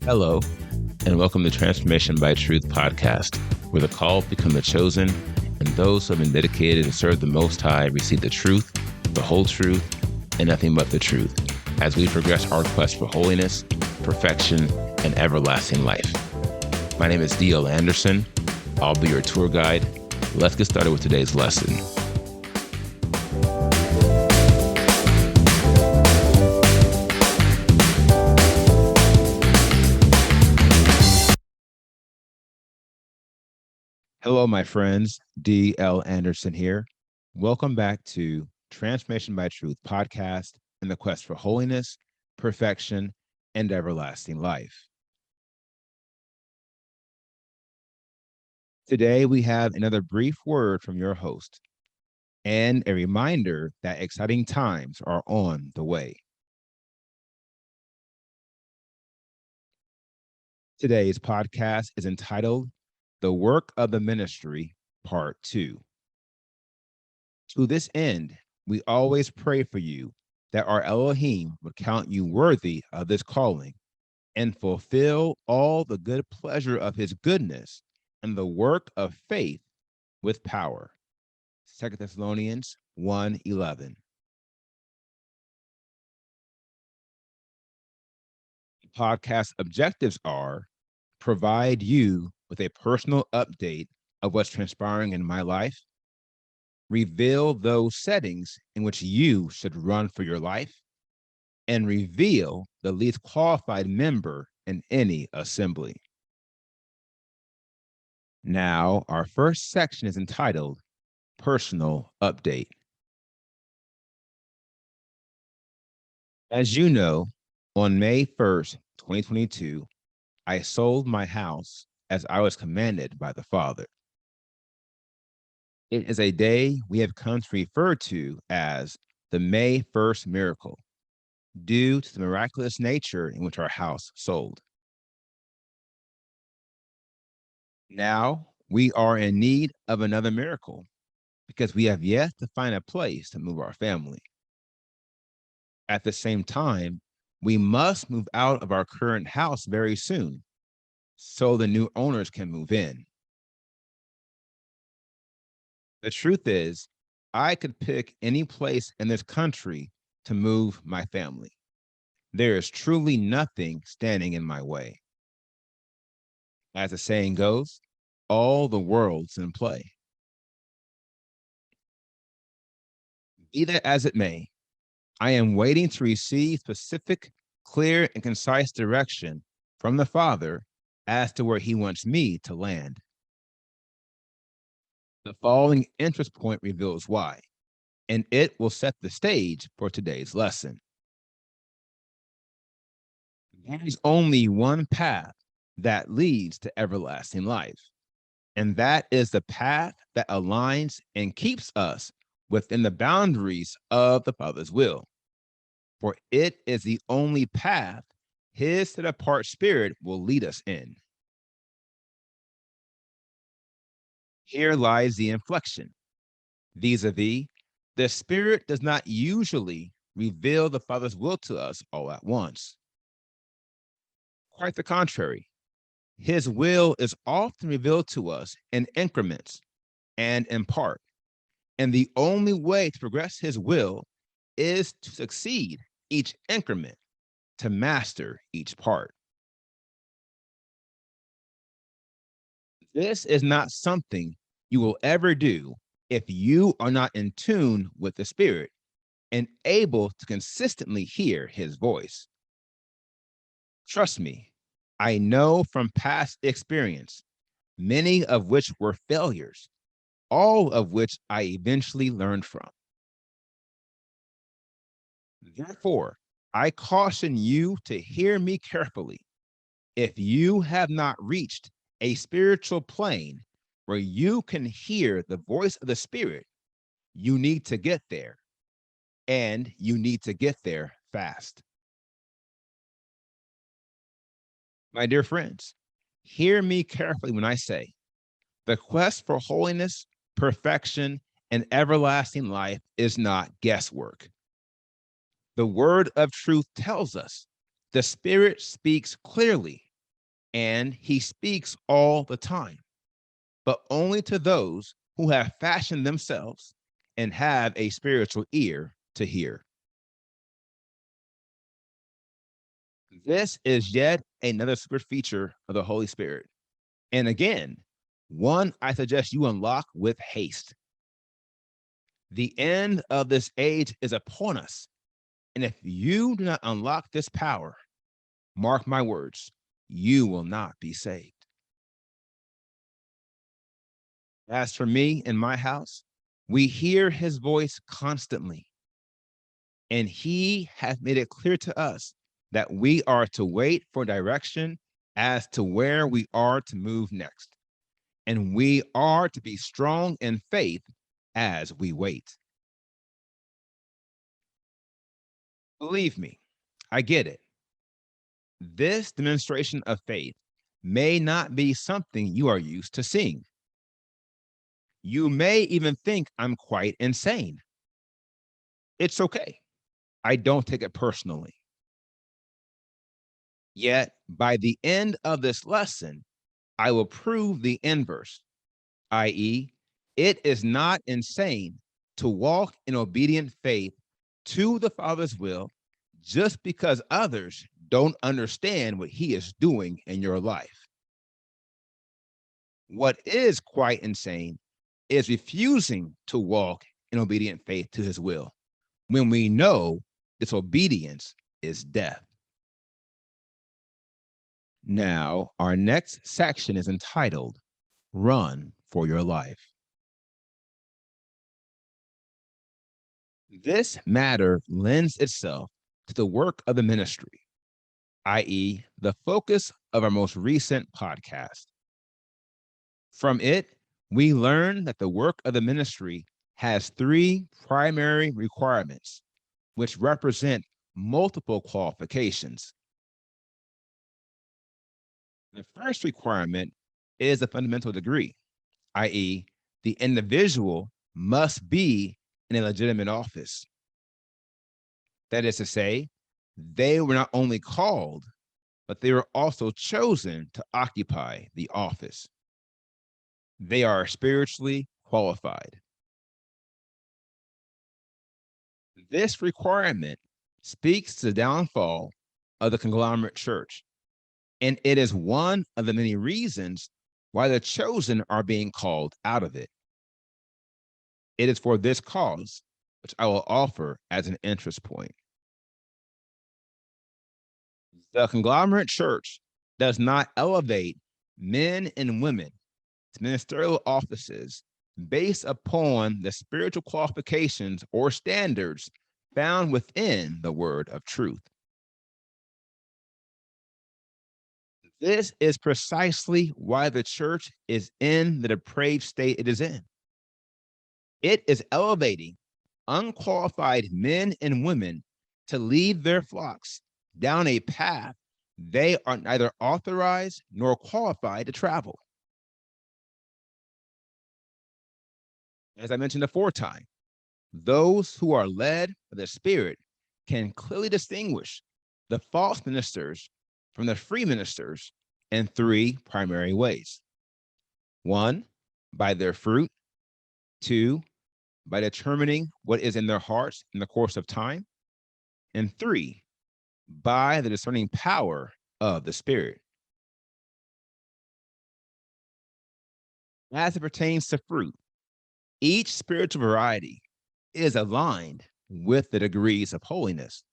Hello, and welcome to Transformation by Truth podcast, where the called become the chosen, and those who have been dedicated to serve the Most High receive the truth, the whole truth, and nothing but the truth, as we progress our quest for holiness, perfection, and everlasting life. My name is D.L. Anderson. I'll be your tour guide. Let's get started with today's lesson. Hello, my friends. D.L. Anderson here. Welcome back to Transformation by Truth podcast in the quest for holiness, perfection, and everlasting life. Today, we have another brief word from your host and a reminder that exciting times are on the way. Today's podcast is entitled The Work of the Ministry, Part 2. To this end, we always pray for you that our Elohim would count you worthy of this calling and fulfill all the good pleasure of his goodness and the work of faith with power. 2 Thessalonians 1:11. The podcast objectives are provide you with a personal update of what's transpiring in my life, reveal those settings in which you should run for your life, and reveal the least qualified member in any assembly. Now, our first section is entitled Personal Update. As you know, on May 1st, 2022, I sold my house as I was commanded by the Father. It is a day we have come to refer to as the May 1st miracle, due to the miraculous nature in which our house sold. Now we are in need of another miracle because we have yet to find a place to move our family. At the same time, we must move out of our current house very soon so the new owners can move in. The truth is, I could pick any place in this country to move my family. There is truly nothing standing in my way. As the saying goes, all the world's in play. Be that as it may, I am waiting to receive specific, clear, and concise direction from the Father as to where he wants me to land. The following interest point reveals why, and it will set the stage for today's lesson. There is only one path that leads to everlasting life, and that is the path that aligns and keeps us within the boundaries of the Father's will. For it is the only path his set-apart spirit will lead us in. Here lies the inflection. Vis-a-vis, the spirit does not usually reveal the Father's will to us all at once. Quite the contrary. His will is often revealed to us in increments and in part. And the only way to progress his will is to succeed each increment, to master each part. This is not something you will ever do if you are not in tune with the Spirit and able to consistently hear his voice. Trust me, I know from past experience, many of which were failures, all of which I eventually learned from. Therefore, I caution you to hear me carefully. If you have not reached a spiritual plane where you can hear the voice of the Spirit, you need to get there, and you need to get there fast. My dear friends, hear me carefully when I say the quest for holiness, perfection, and everlasting life is not guesswork. The word of truth tells us the Spirit speaks clearly and he speaks all the time, but only to those who have fashioned themselves and have a spiritual ear to hear. This is yet another super feature of the Holy Spirit. And again, one I suggest you unlock with haste. The end of this age is upon us. And if you do not unlock this power, mark my words, you will not be saved. As for me and my house, we hear his voice constantly, and he has made it clear to us that we are to wait for direction as to where we are to move next. And we are to be strong in faith as we wait. Believe me, I get it. This demonstration of faith may not be something you are used to seeing. You may even think I'm quite insane. It's okay. I don't take it personally. Yet, by the end of this lesson, I will prove the inverse, i.e., it is not insane to walk in obedient faith to the Father's will just because others don't understand what he is doing in your life. What is quite insane is refusing to walk in obedient faith to his will when we know disobedience is death. Now, our next section is entitled Run for Your Life. This matter lends itself to the work of the ministry, i.e., the focus of our most recent podcast. From it, we learn that the work of the ministry has three primary requirements, which represent multiple qualifications. The first requirement is a fundamental degree, i.e., the individual must be in a legitimate office. That is to say, they were not only called, but they were also chosen to occupy the office. They are spiritually qualified. This requirement speaks to the downfall of the conglomerate church, and it is one of the many reasons why the chosen are being called out of it. It is for this cause, which I will offer as an interest point. The conglomerate church does not elevate men and women to ministerial offices based upon the spiritual qualifications or standards found within the word of truth. This is precisely why the church is in the depraved state it is in. It is elevating unqualified men and women to lead their flocks down a path they are neither authorized nor qualified to travel. As I mentioned aforetime, those who are led by the Spirit can clearly distinguish the false ministers from the free ministers in three primary ways. One, by their fruit. Two, by determining what is in their hearts in the course of time. And three, by the discerning power of the Spirit. As it pertains to fruit, each spiritual variety is aligned with the degrees of holiness.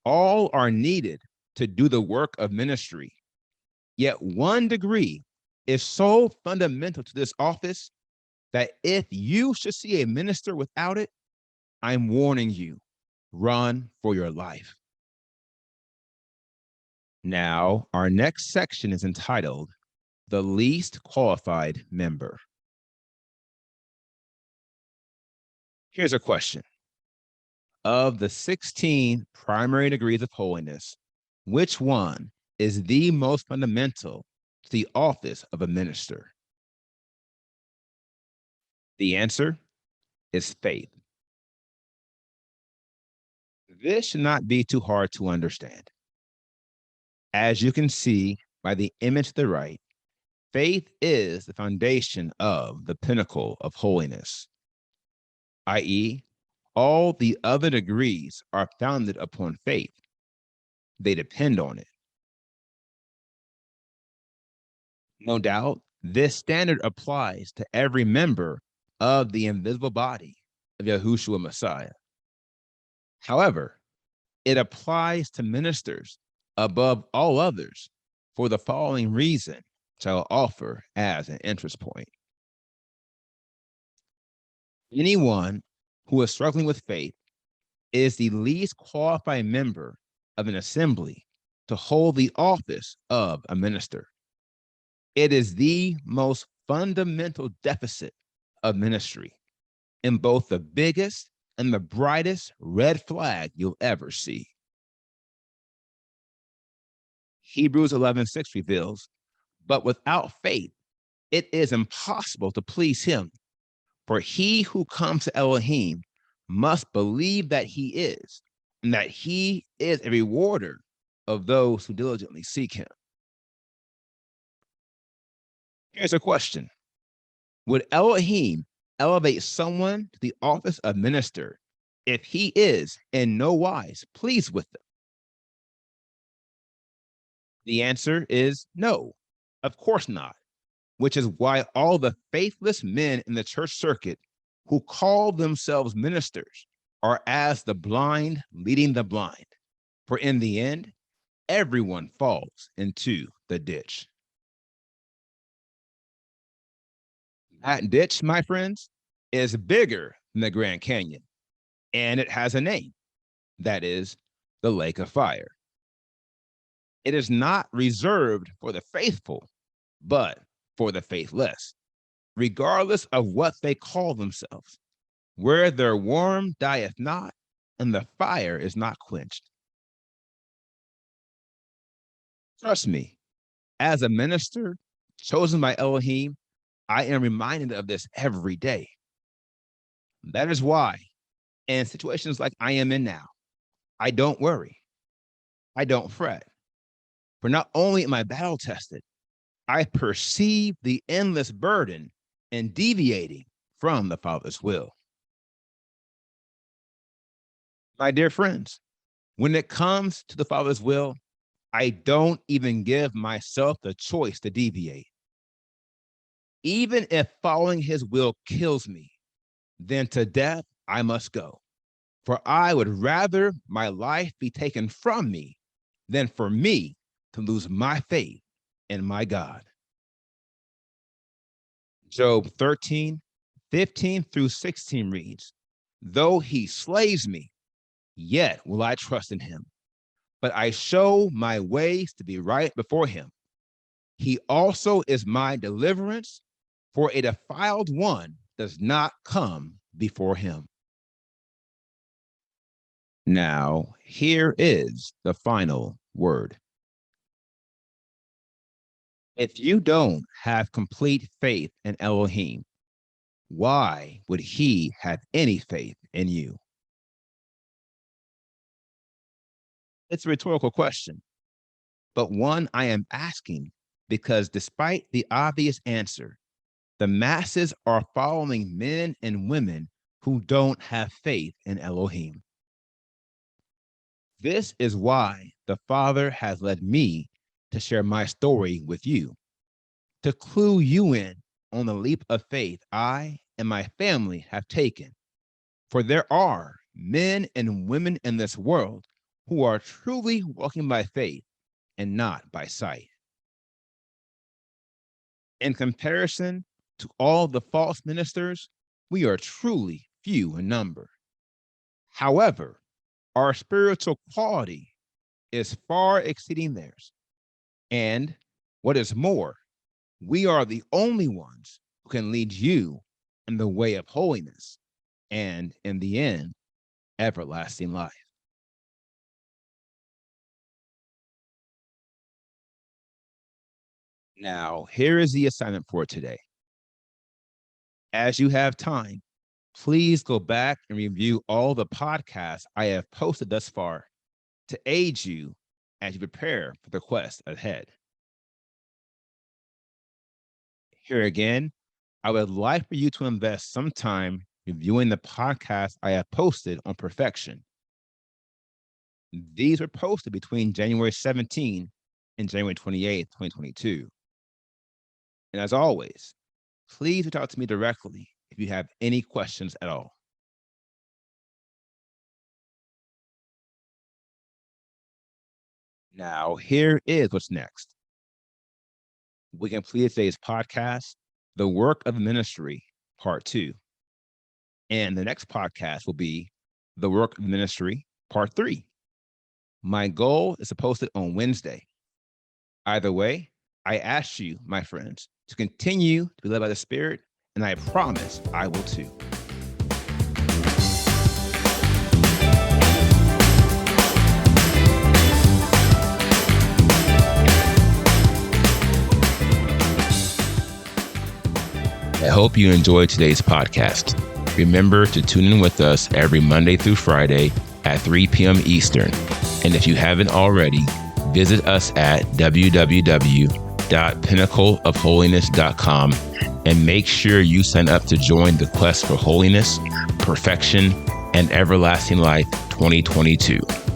All are needed to do the work of ministry, yet one degree is so fundamental to this office that if you should see a minister without it, I'm warning you, run for your life. Now, our next section is entitled The Least Qualified Member. Here's a question. Of the 16 primary degrees of holiness, which one is the most fundamental to the office of a minister? The answer is faith. This should not be too hard to understand. As you can see by the image to the right, faith is the foundation of the pinnacle of holiness, i.e., all the other degrees are founded upon faith. They depend on it. No doubt, this standard applies to every member of the invisible body of Yahushua Messiah. However, it applies to ministers above all others for the following reason, which I will offer as an interest point. Anyone who is struggling with faith is the least qualified member of an assembly to hold the office of a minister. It is the most fundamental deficit of ministry and both the biggest and the brightest red flag you'll ever see. Hebrews 11:6 reveals, but without faith, it is impossible to please him. For he who comes to Elohim must believe that he is, and that he is a rewarder of those who diligently seek him. Here's a question. Would Elohim elevate someone to the office of minister if he is in no wise pleased with them? The answer is no, of course not, which is why all the faithless men in the church circuit who call themselves ministers are as the blind leading the blind. For in the end, everyone falls into the ditch. That ditch, my friends, is bigger than the Grand Canyon, and it has a name. That is the lake of fire. It is not reserved for the faithful, but for the faithless, regardless of what they call themselves, where their worm dieth not, and the fire is not quenched. Trust me, as a minister chosen by Elohim, I am reminded of this every day. That is why, in situations like I am in now, I don't worry. I don't fret. For not only am I battle tested, I perceive the endless burden in deviating from the Father's will. My dear friends, when it comes to the Father's will, I don't even give myself the choice to deviate. Even if following his will kills me, then to death I must go. For I would rather my life be taken from me than for me to lose my faith in my God. Job 13:15-16 reads, though he slays me, yet will I trust in him. But I show my ways to be right before him. He also is my deliverance, for a defiled one does not come before him. Now, here is the final word. If you don't have complete faith in Elohim, why would he have any faith in you? It's a rhetorical question, but one I am asking because despite the obvious answer, the masses are following men and women who don't have faith in Elohim. This is why the Father has led me to share my story with you, to clue you in on the leap of faith I and my family have taken. For there are men and women in this world who are truly walking by faith and not by sight. In comparison to all the false ministers, we are truly few in number. However, our spiritual quality is far exceeding theirs. And what is more, we are the only ones who can lead you in the way of holiness and, in the end, everlasting life. Now, here is the assignment for today. As you have time, please go back and review all the podcasts I have posted thus far to aid you as you prepare for the quest ahead. Here again, I would like for you to invest some time reviewing the podcast I have posted on perfection. These were posted between January 17 and January 28th, 2022. And as always, please reach out to me directly if you have any questions at all. Now, here is what's next. We completed today's podcast, The Work of Ministry, Part 2. And the next podcast will be The Work of Ministry, Part 3. My goal is to post it on Wednesday. Either way, I ask you, my friends, to continue to be led by the Spirit, and I promise I will too. I hope you enjoyed today's podcast. Remember to tune in with us every Monday through Friday at 3 p.m. Eastern. And if you haven't already, visit us at www.pinnacleofholiness.com and make sure you sign up to join the quest for holiness, perfection, and everlasting life 2022.